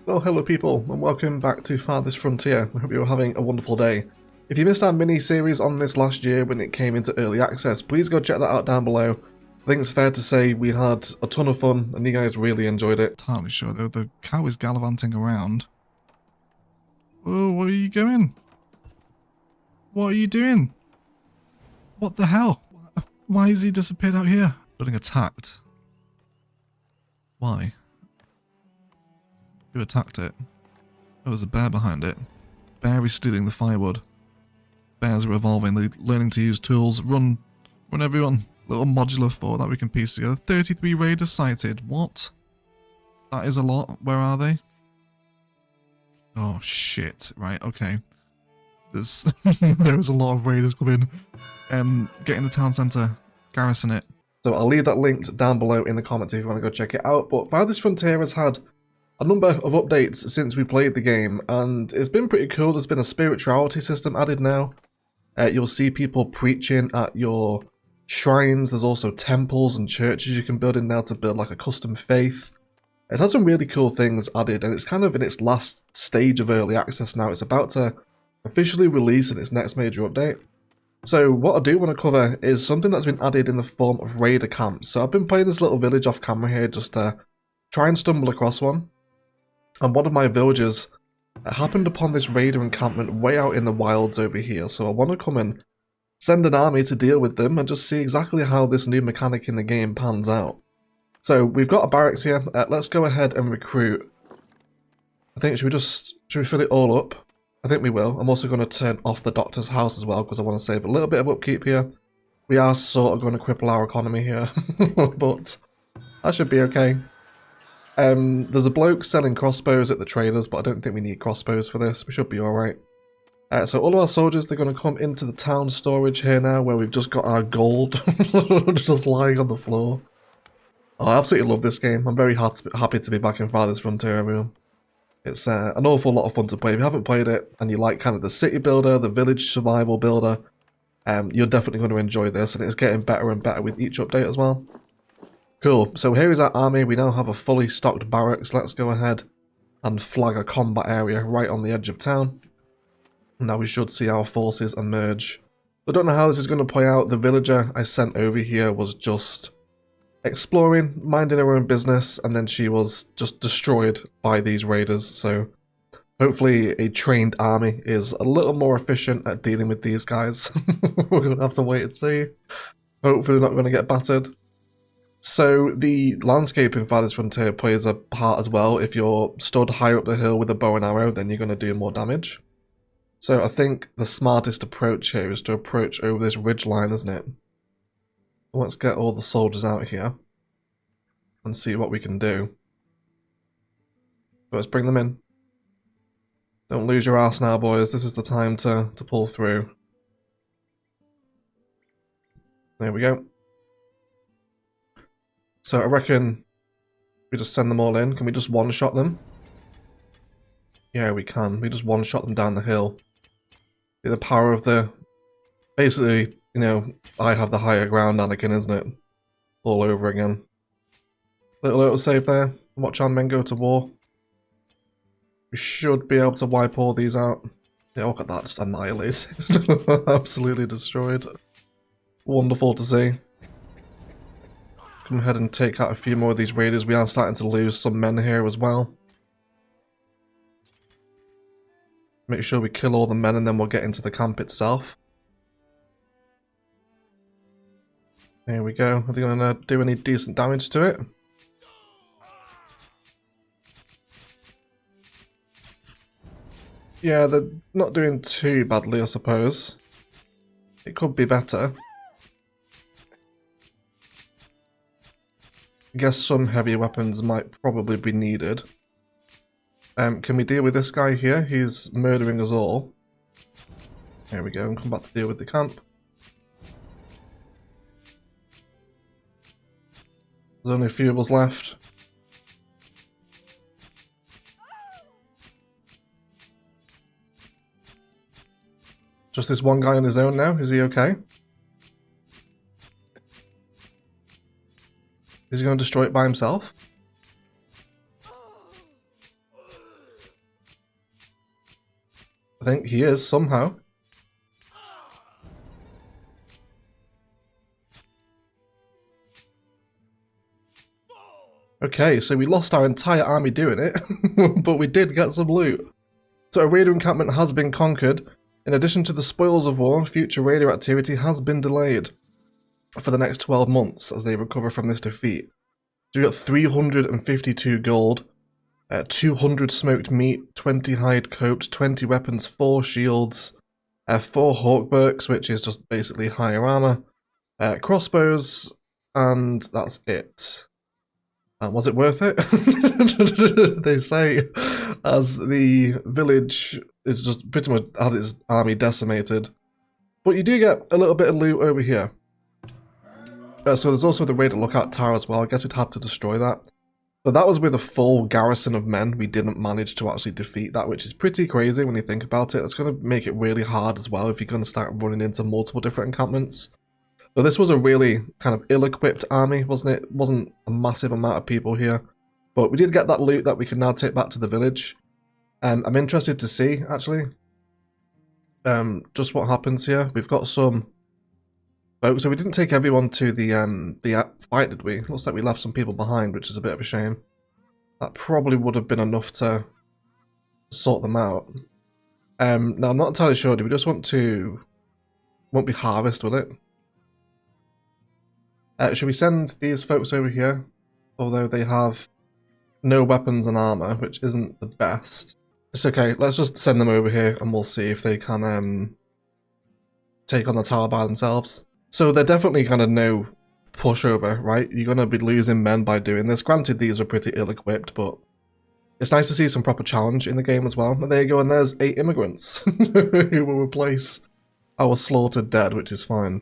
Well, hello people, and welcome back to Farthest Frontier. We hope you're having a wonderful day. If you missed our mini-series on this last year when it came into early access, please go check that out down below. I think it's fair to say we had a ton of fun, and you guys really enjoyed it. Entirely sure, though. The cow is gallivanting around. Oh, where are you going? What are you doing? What the hell? Why has he disappeared out here? Building attacked. Why? Who attacked it? Oh, there's a bear behind it. Bear is stealing the firewood. Bears are evolving, they're learning to use tools. Run everyone. Little modular fort that we can piece together. 33 raiders sighted. What? That is a lot. Where are they? Oh shit. Right, okay. There's there is a lot of raiders coming. Get in the town centre. Garrison it. So I'll leave that linked down below in the comments if you want to go check it out. But Farthest Frontier has had a number of updates since we played the game, and it's been pretty cool. There's been a spirituality system added now. You'll see people preaching at your shrines. There's also temples and churches you can build in now to build like a custom faith. It's had some really cool things added, and it's kind of in its last stage of early access now. It's about to officially release in its next major update. So what I do want to cover is something that's been added in the form of raider camps. So I've been playing this little village off camera here just to try and stumble across one. And one of my villagers happened upon this raider encampment way out in the wilds over here. So I want to come and send an army to deal with them and just see exactly how this new mechanic in the game pans out. So we've got a barracks here. Let's go ahead and recruit. I think, should we fill it all up? I think we will. I'm also going to turn off the doctor's house as well because I want to save a little bit of upkeep here. We are sort of going to cripple our economy here, but that should be okay. There's a bloke selling crossbows at the traders, but I don't think we need crossbows for this. We should be alright. So all of our soldiers, they're going to come into the town storage here now, where we've just got our gold just lying on the floor. Oh, I absolutely love this game. I'm very happy to be back in Farthest Frontier, everyone. It's an awful lot of fun to play. If you haven't played it, and you like kind of the city builder, the village survival builder, you're definitely going to enjoy this, and it's getting better and better with each update as well. Cool, so here is our army. We now have a fully stocked barracks. Let's go ahead and flag a combat area right on the edge of town. Now we should see our forces emerge. I don't know how this is going to play out. The villager I sent over here was just exploring, minding her own business, and then she was just destroyed by these raiders. So hopefully a trained army is a little more efficient at dealing with these guys. We're going to have to wait and see. Hopefully they're not going to get battered. So the landscape in Farthest Frontier plays a part as well. If you're stood higher up the hill with a bow and arrow, then you're going to do more damage. So I think the smartest approach here is to approach over this ridge line, isn't it? Let's get all the soldiers out here and see what we can do. Let's bring them in. Don't lose your ass now, boys. This is the time to pull through. There we go. So I reckon we just send them all in. Can we just one-shot them? Yeah, we can. We just one-shot them down the hill. The power of the... Basically, you know, I have the higher ground, Anakin, isn't it? All over again. Little save there. Watch our men go to war. We should be able to wipe all these out. Yeah, look at that, just annihilated. Absolutely destroyed. Wonderful to see. Come ahead and take out a few more of these raiders. We are starting to lose some men here as well. Make sure we kill all the men and then we'll get into the camp itself. There we go. Are they going to do any decent damage to it? Yeah, they're not doing too badly, I suppose. It could be better. I guess some heavy weapons might probably be needed. Can we deal with this guy here? He's murdering us all. There we go, and come back to deal with the camp. There's only a few of us left. Just this one guy on his own now? Is he okay? Is he going to destroy it by himself? I think he is somehow. Okay, so we lost our entire army doing it, but we did get some loot. So a raider encampment has been conquered. In addition to the spoils of war, future raider activity has been delayed for the next 12 months as they recover from this defeat. So we got 352 gold, 200 smoked meat, 20 hide coats, 20 weapons, 4 shields, 4 hawkberks, which is just basically higher armor, crossbows, and that's it. Was it worth it? They say, as the village is just pretty much had its army decimated. But you do get a little bit of loot over here. So there's also the Raider Lookout Tower as well. I guess we'd had to destroy that. But that was with a full garrison of men. We didn't manage to actually defeat that, which is pretty crazy when you think about it. It's going to make it really hard as well if you're going to start running into multiple different encampments. So this was a really kind of ill-equipped army, wasn't it? It wasn't a massive amount of people here. But we did get that loot that we can now take back to the village. I'm interested to see, actually, just what happens here. We've got some folks. So we didn't take everyone to the fight, did we? Looks like we left some people behind, which is a bit of a shame. That probably would have been enough to sort them out. Now, I'm not entirely sure. Do we just want to... Won't be harvest, will it? Should we send these folks over here? Although they have no weapons and armor, which isn't the best. It's okay, let's just send them over here and we'll see if they can take on the tower by themselves. So they're definitely kind of no pushover, right? You're going to be losing men by doing this. Granted, these are pretty ill-equipped, but it's nice to see some proper challenge in the game as well. And there you go, and there's 8 immigrants who will replace our slaughtered dead, which is fine.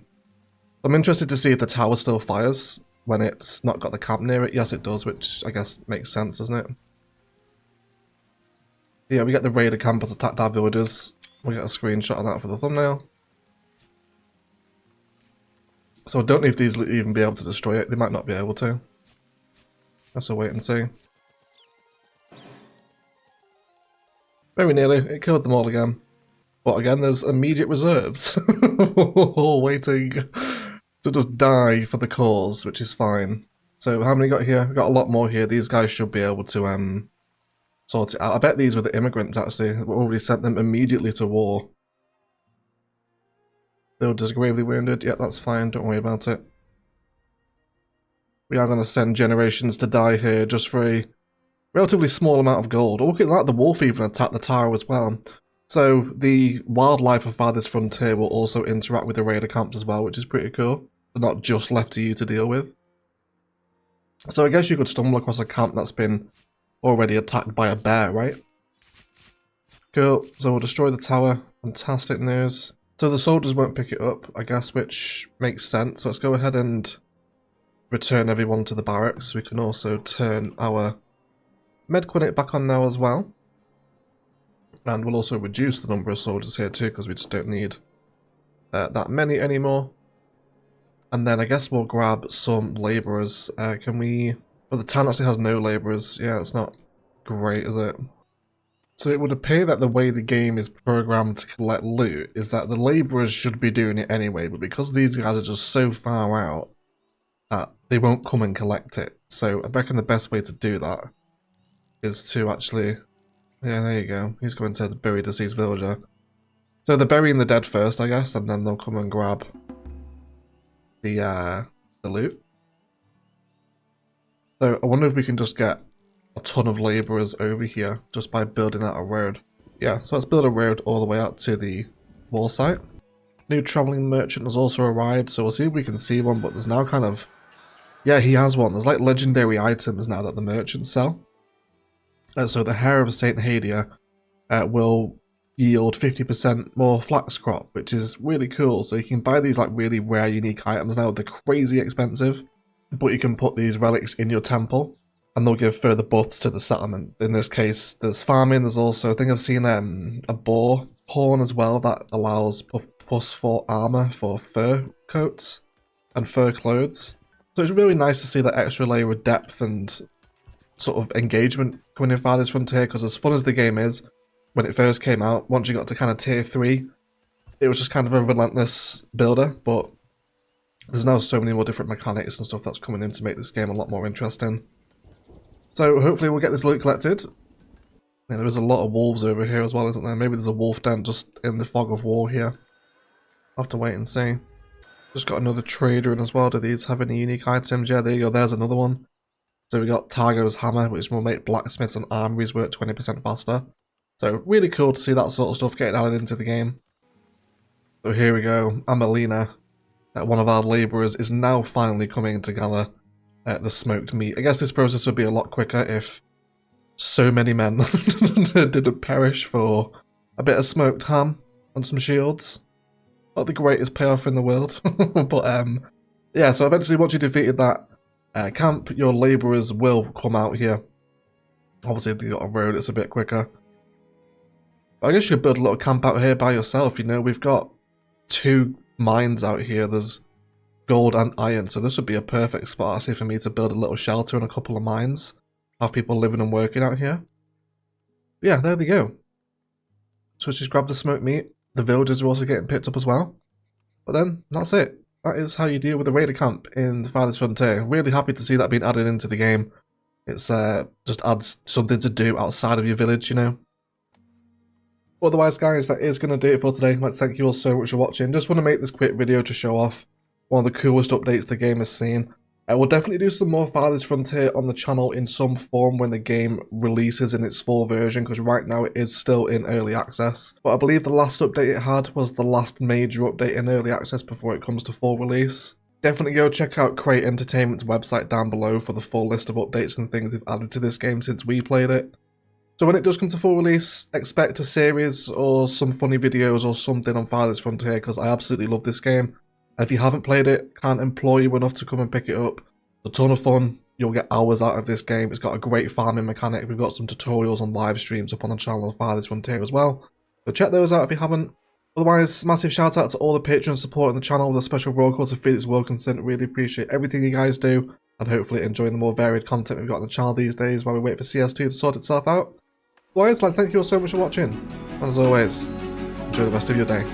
I'm interested to see if the tower still fires when it's not got the camp near it. Yes, it does, which I guess makes sense, doesn't it? Yeah, we get the raider campers attacked our villagers. We'll get a screenshot of that for the thumbnail. So I don't know if these will even be able to destroy it. They might not be able to. Let's wait and see. Very nearly. It killed them all again. But again, there's immediate reserves. All waiting to just die for the cause, which is fine. So how many got here? We've got a lot more here. These guys should be able to sort it out. I bet these were the immigrants, actually. We already sent them immediately to war. They were just gravely wounded. Yeah, that's fine. Don't worry about it. We are going to send generations to die here just for a relatively small amount of gold. Oh, look at that. The wolf even attacked the tower as well. So the wildlife of Farthest Frontier will also interact with the raider camps as well, which is pretty cool. They're not just left to you to deal with. So I guess you could stumble across a camp that's been already attacked by a bear, right? Cool. So we'll destroy the tower. Fantastic news. So the soldiers won't pick it up, I guess, which makes sense. So let's go ahead and return everyone to the barracks. We can also turn our med clinic back on now as well. And we'll also reduce the number of soldiers here too, because we just don't need that many anymore. And then I guess we'll grab some labourers. Can we... Well, the town actually has no labourers. Yeah, it's not great, is it? So it would appear that the way the game is programmed to collect loot is that the labourers should be doing it anyway, but because these guys are just so far out, they won't come and collect it. So I reckon the best way to do that is to actually... Yeah, there you go. He's going to bury deceased villager. So they're burying the dead first, I guess, and then they'll come and grab the loot. So I wonder if we can just get a ton of labourers over here just by building out a road. Yeah, so let's build a road all the way out to the wall site. New travelling merchant has also arrived, so we'll see if we can see one, but there's now kind of... Yeah, he has one. There's like legendary items now that the merchants sell. So the hair of Saint Hadia will yield 50% more flax crop, which is really cool. So you can buy these like really rare, unique items now. They're crazy expensive, but you can put these relics in your temple, and they'll give further buffs to the settlement. In this case, there's farming. There's also, I think I've seen a boar horn as well that allows +4 armor for fur coats and fur clothes. So it's really nice to see that extra layer of depth and sort of engagement coming in Farthest Frontier, because as fun as the game is, when it first came out. Once you got to kind of tier 3, it was just kind of a relentless builder, but there's now so many more different mechanics and stuff that's coming in to make this game a lot more interesting. So hopefully we'll get this loot collected. Yeah, there is a lot of wolves over here as well, isn't there? Maybe there's a wolf den just in the fog of war here. I'll have to wait and see. Just got another trader in as well. Do these have any unique items? Yeah, there you go. There's another one. So we got Targo's hammer, which will make blacksmiths and armories work 20% faster. So really cool to see that sort of stuff getting added into the game. So here we go. Amelina, one of our labourers, is now finally coming to gather the smoked meat. I guess this process would be a lot quicker if so many men didn't perish for a bit of smoked ham and some shields. Not the greatest payoff in the world. But yeah, so eventually once you defeated that camp, your labourers will come out here. Obviously if you got a road, it's a bit quicker. But I guess you could build a little camp out here by yourself. You know, we've got 2 mines out here. There's gold and iron, so this would be a perfect spot, I say, for me to build a little shelter and a couple of mines. Have people living and working out here. But yeah, there we go. So let's just grab the smoked meat. The villagers are also getting picked up as well. But then, that's it. That is how you deal with a raider camp in the Farthest Frontier. Really happy to see that being added into the game. It's just adds something to do outside of your village, you know. Otherwise, guys, that is going to do it for today. I'd like to thank you all so much for watching. Just want to make this quick video to show off one of the coolest updates the game has seen. We'll definitely do some more Farthest Frontier on the channel in some form when the game releases in its full version, because right now it is still in early access. But I believe the last update it had was the last major update in early access before it comes to full release. Definitely go check out Crate Entertainment's website down below for the full list of updates and things they've added to this game since we played it. So when it does come to full release, expect a series or some funny videos or something on Farthest Frontier, because I absolutely love this game. And if you haven't played it, can't implore you enough to come and pick it up. It's a ton of fun. You'll get hours out of this game. It's got a great farming mechanic. We've got some tutorials and live streams up on the channel of Farthest Frontier as well. So check those out if you haven't. Otherwise, massive shout out to all the patrons supporting the channel with a special roll call to Felix Wilkinson. Really appreciate everything you guys do, and hopefully enjoying the more varied content we've got on the channel these days while we wait for CS2 to sort itself out. Otherwise, I'd like to thank you all so much for watching, and as always, enjoy the rest of your day.